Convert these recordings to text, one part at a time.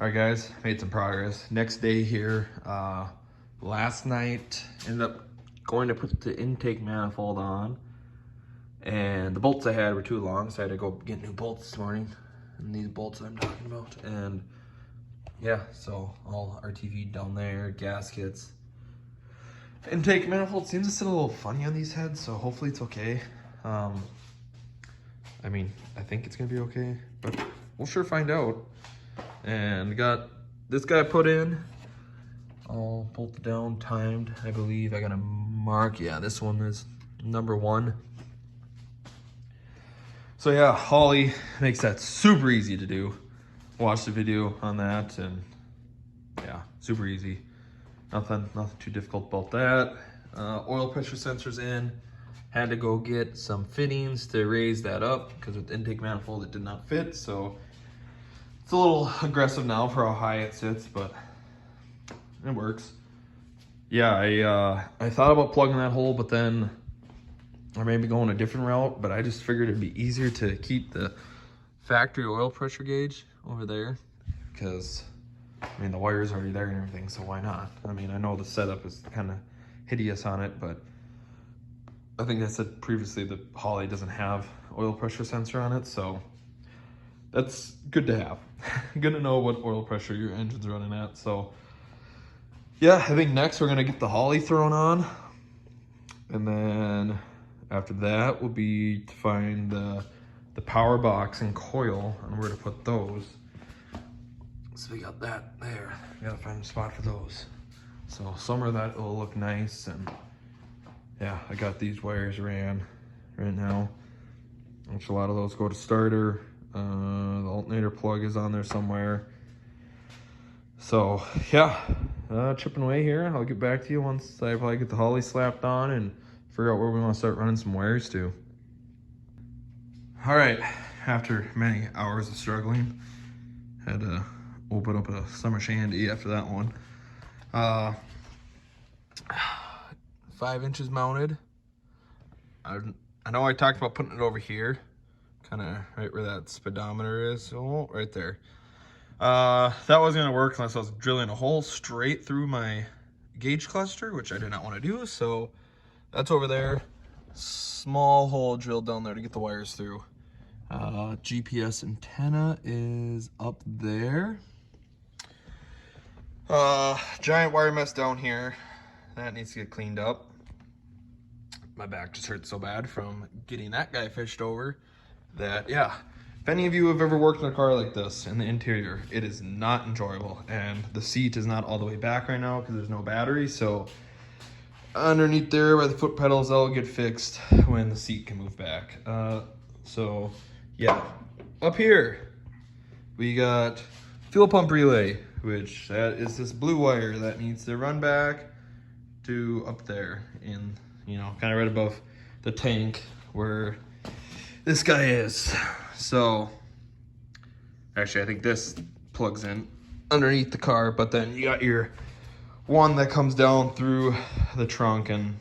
All right, guys, made some progress. Next day here. Last night, ended up going to put the intake manifold on, and the bolts I had were too long, so I had to go get new bolts this morning. And these bolts I'm talking about. And yeah, so all RTV down there, gaskets. Intake manifold seems to sit a little funny on these heads, so hopefully it's okay. I mean, I think it's gonna be okay, but we'll sure find out. And got this guy put in, all bolted down, timed, I believe. I got a mark, yeah, this one is number 1. So yeah, Holley makes that super easy to do. Watch the video on that, and yeah, super easy. Nothing too difficult about that. Oil pressure sensors in. Had to go get some fittings to raise that up because with the intake manifold it did not fit, so it's a little aggressive now for how high it sits, but it works. Yeah, I thought about plugging that hole, but then or maybe going a different route, but I just figured it'd be easier to keep the factory oil pressure gauge over there because, I mean, the wire's already there and everything, so why not? I mean, I know the setup is kind of hideous on it, but I think I said previously that Holley doesn't have oil pressure sensor on it, so that's good to have. Good to know what oil pressure your engine's running at. So yeah, I think next we're gonna get the Holley thrown on, and then after that will be to find the power box and coil and where to put those. So we got that there. We gotta find a spot for those. So somewhere that will look nice. And yeah, I got these wires ran right now, which a lot of those go to starter. The alternator plug is on there somewhere. So yeah, chipping away here. I'll get back to you once I probably get the Holley slapped on and figure out where we want to start running some wires to. All right, after many hours of struggling, had to open up a summer shandy after that one. 5 inches mounted. I know I talked about putting it over here, kind of right where that speedometer is. Oh, right there. That wasn't gonna work unless I was drilling a hole straight through my gauge cluster, which I did not want to do. So that's over there. Small hole drilled down there to get the wires through. GPS antenna is up there. Giant wire mess down here. That needs to get cleaned up. My back just hurts so bad from getting that guy fished over that, yeah. If any of you have ever worked in a car like this in the interior, it is not enjoyable. And the seat is not all the way back right now because there's no battery. So underneath there by the foot pedals, that'll get fixed when the seat can move back. So yeah, up here we got fuel pump relay, which that is this blue wire that needs to run back to up there in, you know, kind of right above the tank where this guy is. So actually I think this plugs in underneath the car, but then you got your one that comes down through the trunk, and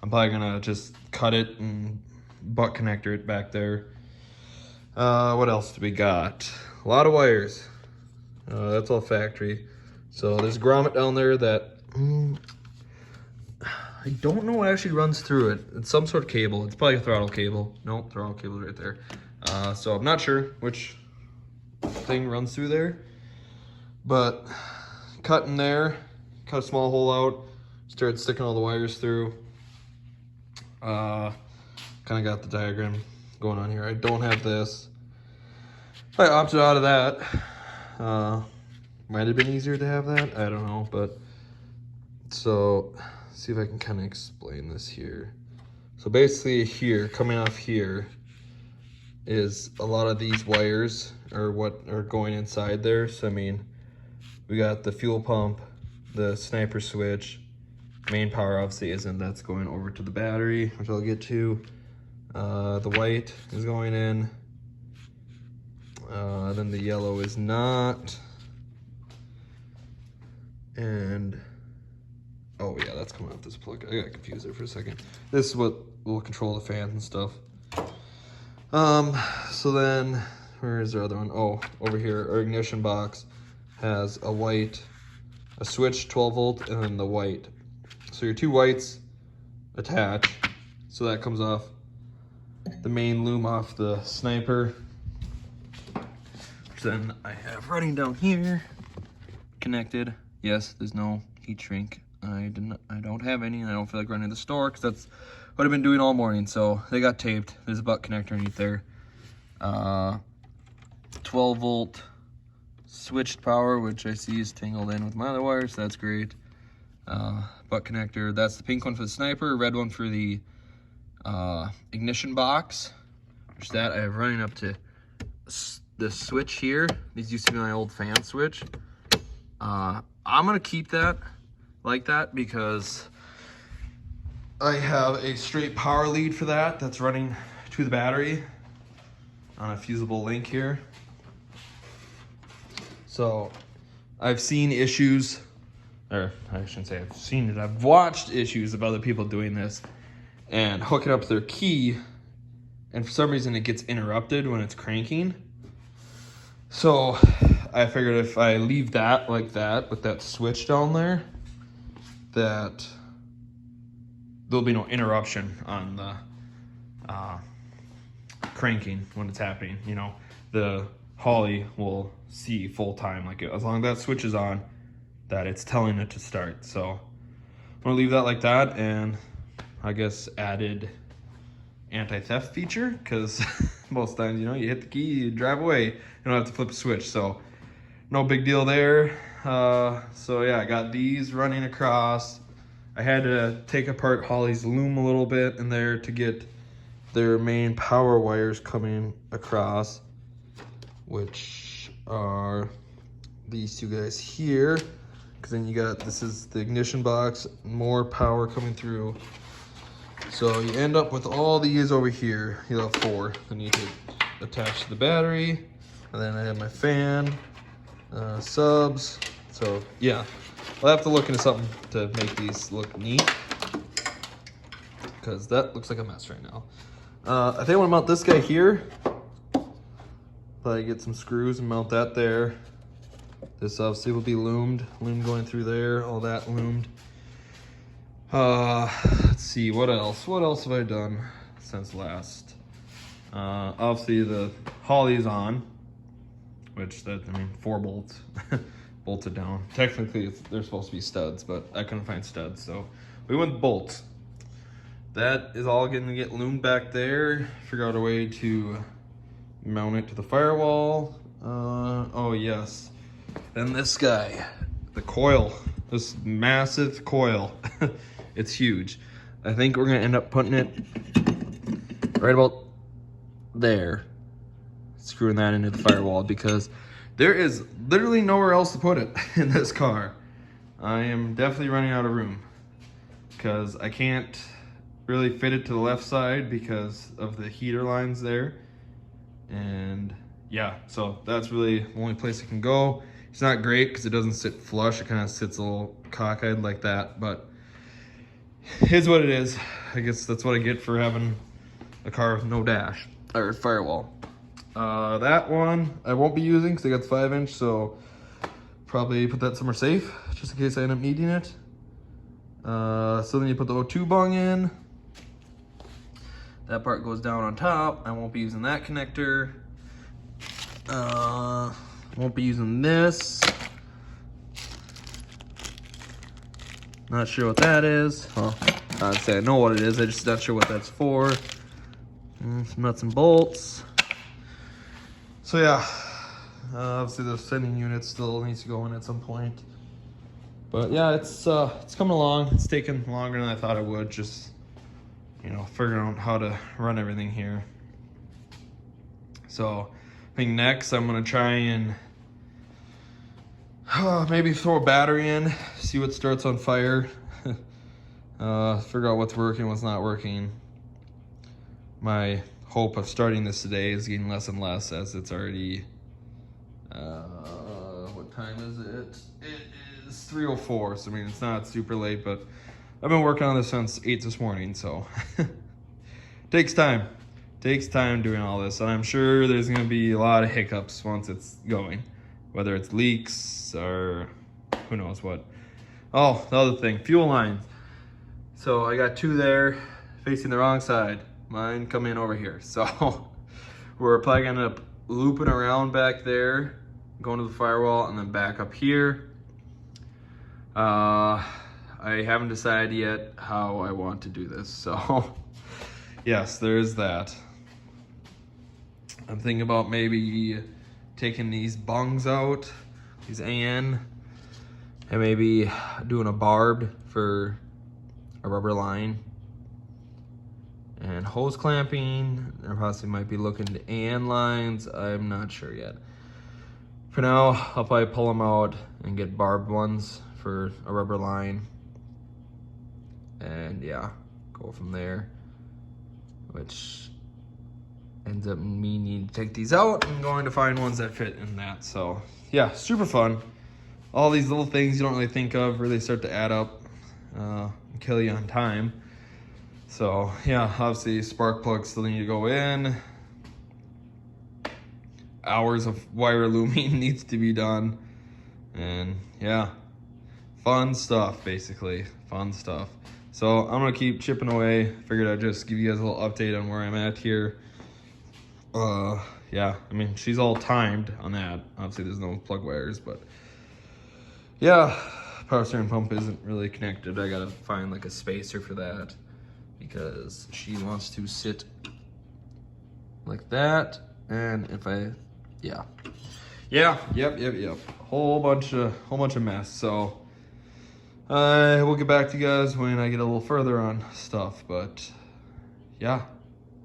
I'm probably gonna just cut it and butt connector it back there. What else do we got? A lot of wires. That's all factory. So there's a grommet down there that I don't know what actually runs through it. It's some sort of cable. It's probably a throttle cable. Nope, throttle cable right there. So I'm not sure which thing runs through there, but cut in there, cut a small hole out, started sticking all the wires through. Kind of got the diagram going on here. I don't have this. I opted out of that. Might have been easier to have that. I don't know, but so see if I can kind of explain this here. So basically here, coming off here, is a lot of these wires are what are going inside there. So I mean, we got the fuel pump, the sniper switch, main power obviously isn't, that's going over to the battery, which I'll get to. The white is going in, then the yellow is not, and oh yeah, that's coming off this plug. I got confused there for a second. This is what will control the fans and stuff. So then, where is the other one? Oh, over here, our ignition box has a switch 12 volt, and then the white. So your two whites attach. So that comes off the main loom off the Sniper. Which then I have running down here, connected. Yes, there's no heat shrink. I don't have any, and I don't feel like running to the store because that's what I've been doing all morning. So they got taped. There's a butt connector underneath there. 12 volt switched power, which I see is tangled in with my other wires, so that's great. Butt connector, that's the pink one for the Sniper, red one for the ignition box, which that I have running up to the switch here. These used to be my old fan switch. I'm gonna keep that like that because I have a straight power lead for that that's running to the battery on a fusible link here. So I've seen issues, or I shouldn't say I've seen it, I've watched issues of other people doing this and hooking up their key, and for some reason it gets interrupted when it's cranking. So I figured if I leave that like that with that switch down there, that there'll be no interruption on the cranking when it's happening. You know, the Holley will see full time, like as long as that switch is on, that it's telling it to start. So I'm gonna leave that like that, and I guess added anti-theft feature, because most times, you know, you hit the key, you drive away, you don't have to flip a switch. So no big deal there. So yeah, I got these running across. I had to take apart Holley's loom a little bit in there to get their main power wires coming across, which are these two guys here. Because then you got, this is the ignition box, more power coming through. So you end up with all these over here. You'll have four. Then you can attach to the battery. And then I have my fan, subs. So yeah, I'll have to look into something to make these look neat, because that looks like a mess right now. I think I want to mount this guy here. Probably get some screws and mount that there. This obviously will be loomed. Loom going through there, all that loomed. Let's see, what else? What else have I done since last? Obviously the Holley's on, which that, I mean, 4 bolts bolted down. Technically they're supposed to be studs, but I couldn't find studs, so we went with bolts. That is all going to get loomed back there. Figure out a way to mount it to the firewall. Oh yes. Then this guy, the coil, this massive coil. It's huge. I think we're gonna end up putting it right about there, screwing that into the firewall, because there is literally nowhere else to put it in this car. I am definitely running out of room because I can't really fit it to the left side because of the heater lines there. And yeah, so that's really the only place it can go. It's not great because it doesn't sit flush. It kind of sits a little cockeyed like that, but here's what it is. I guess that's what I get for having a car with no dash or firewall. That one I won't be using because I got the 5-inch, so probably put that somewhere safe just in case I end up needing it. So then you put the O2 bung in. That part goes down on top. I won't be using that connector. Won't be using this. Not sure what that is. Well, I'd say I know what it is. I'm just not sure what that's for. Some nuts and bolts. So yeah, obviously the sending unit still needs to go in at some point. But yeah, it's coming along. It's taking longer than I thought it would. Just, you know, figuring out how to run everything here. So I think next I'm gonna try and maybe throw a battery in, see what starts on fire. Figure out what's working, what's not working. My hope of starting this today is getting less and less as it's already, what time is it? It is 3:04, so I mean, it's not super late, but I've been working on this since 8 this morning, so takes time. Takes time doing all this, and I'm sure there's gonna be a lot of hiccups once it's going. whether it's leaks or who knows what. Oh, the other thing, fuel lines. So I got 2 there facing the wrong side. Mine come in over here. So we're probably gonna end up looping around back there, going to the firewall, and then back up here. I haven't decided yet how I want to do this. So yes, there is that. I'm thinking about maybe taking these bungs out, these AN, and maybe doing a barbed for a rubber line. And hose clamping, I possibly might be looking to AN lines. I'm not sure yet. For now, I'll probably pull them out and get barbed ones for a rubber line. And yeah, go from there. Which ends up me needing to take these out and going to find ones that fit in that. So yeah, super fun. All these little things you don't really think of really start to add up and kill you on time. So yeah, obviously spark plugs still need to go in. Hours of wire looming needs to be done. And yeah, fun stuff, basically, fun stuff. So I'm gonna keep chipping away. Figured I'd just give you guys a little update on where I'm at here. Yeah, I mean, she's all timed on that. Obviously there's no plug wires, but yeah, power steering pump isn't really connected. I gotta find like a spacer for that, because she wants to sit like that. And if I, yep. Whole bunch of mess. So we'll get back to you guys when I get a little further on stuff. But yeah,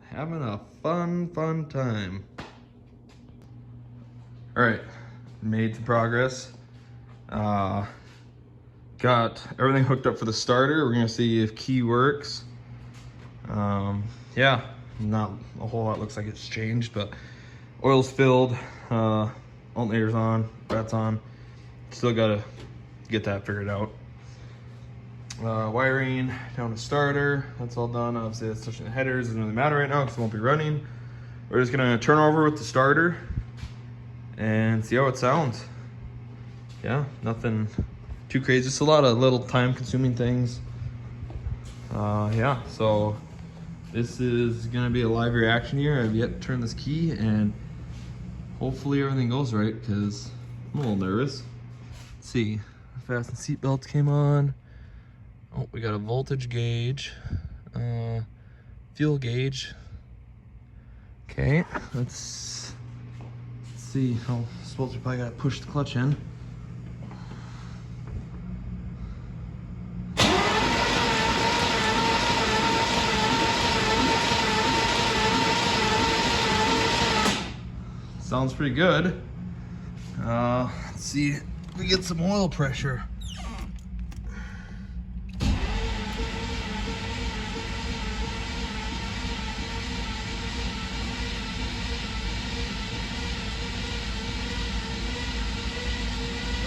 having a fun time. All right, made some progress. Got everything hooked up for the starter. We're gonna see if key works. Yeah, not a whole lot looks like it's changed, but oil's filled, alternator's on, that's on. Still gotta get that figured out. Wiring down the starter, that's all done. Obviously that's touching the headers, doesn't really matter right now because it won't be running. We're just gonna turn over with the starter and see how it sounds. Yeah, nothing too crazy, just a lot of little time consuming things. Yeah, so this is gonna be a live reaction here. I've yet to turn this key and hopefully everything goes right because I'm a little nervous. Let's see, fasten seatbelts came on. Oh, we got a voltage gauge, fuel gauge. Okay, let's see. Oh, I suppose we probably gotta push the clutch in. Sounds pretty good. Let's see if we get some oil pressure.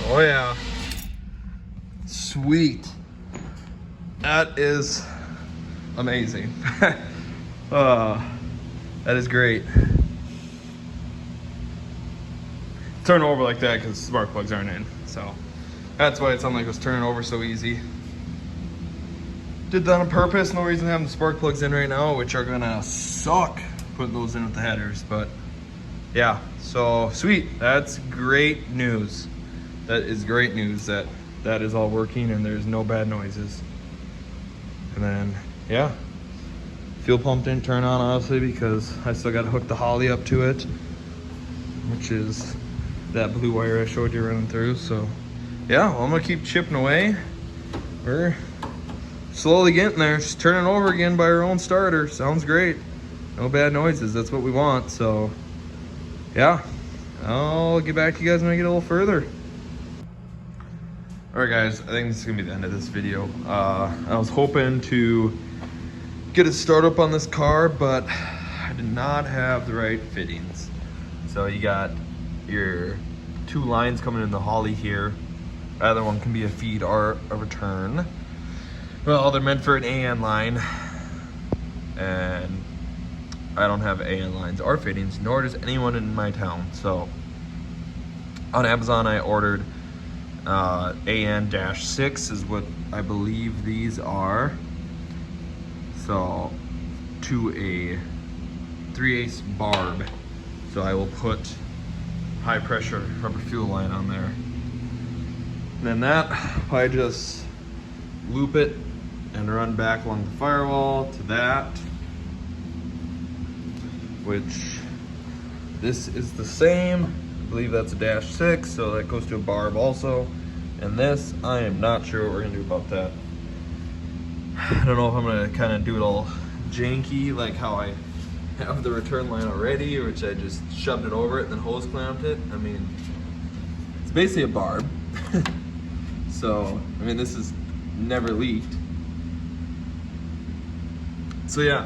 Oh yeah, sweet. That is amazing. That is great. Turn over like that because spark plugs aren't in, so that's why it sounded like it was turning over so easy. Did that on purpose. No reason to have the spark plugs in right now, which are gonna suck putting those in with the headers, but yeah, so sweet. That's great news. That is great news that that is all working and there's no bad noises. And then yeah, fuel pump didn't turn on obviously because I still got to hook the Holley up to it, which is that blue wire I showed you running through. So yeah, well, I'm gonna keep chipping away. We're slowly getting there. Just turning over again by our own starter. Sounds great. No bad noises. That's what we want. So yeah, I'll get back to you guys when I get a little further. All right guys, I think this is gonna be the end of this video. I was hoping to get a start up on this car, but I did not have the right fittings. So you got your 2 lines coming in the Holley here. Either one can be a feed or a return. Well, they're meant for an AN line, and I don't have AN lines or fittings, nor does anyone in my town. So On Amazon, I ordered AN-6 is what I believe these are. So to a 3/8 barb. So I will put high pressure rubber fuel line on there. And then that, I just loop it and run back along the firewall to that, which this is the same. I believe that's a -6, so that goes to a barb also. And this, I am not sure what we're gonna do about that. I don't know if I'm gonna kind of do it all janky, like how I have the return line already, which I just shoved it over it and then hose clamped it. I mean, it's basically a barb. So, I mean, this is never leaked. So yeah,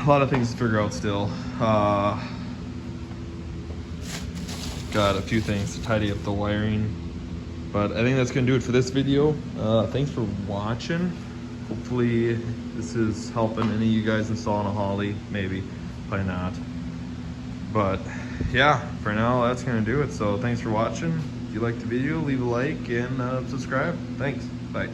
a lot of things to figure out still. Got a few things to tidy up the wiring, but I think that's gonna do it for this video. Thanks for watching. Hopefully this is helping any of you guys installing a Holley. Maybe, probably not. But yeah, for now that's gonna do it. So thanks for watching. If you liked the video, leave a like and subscribe. Thanks, bye.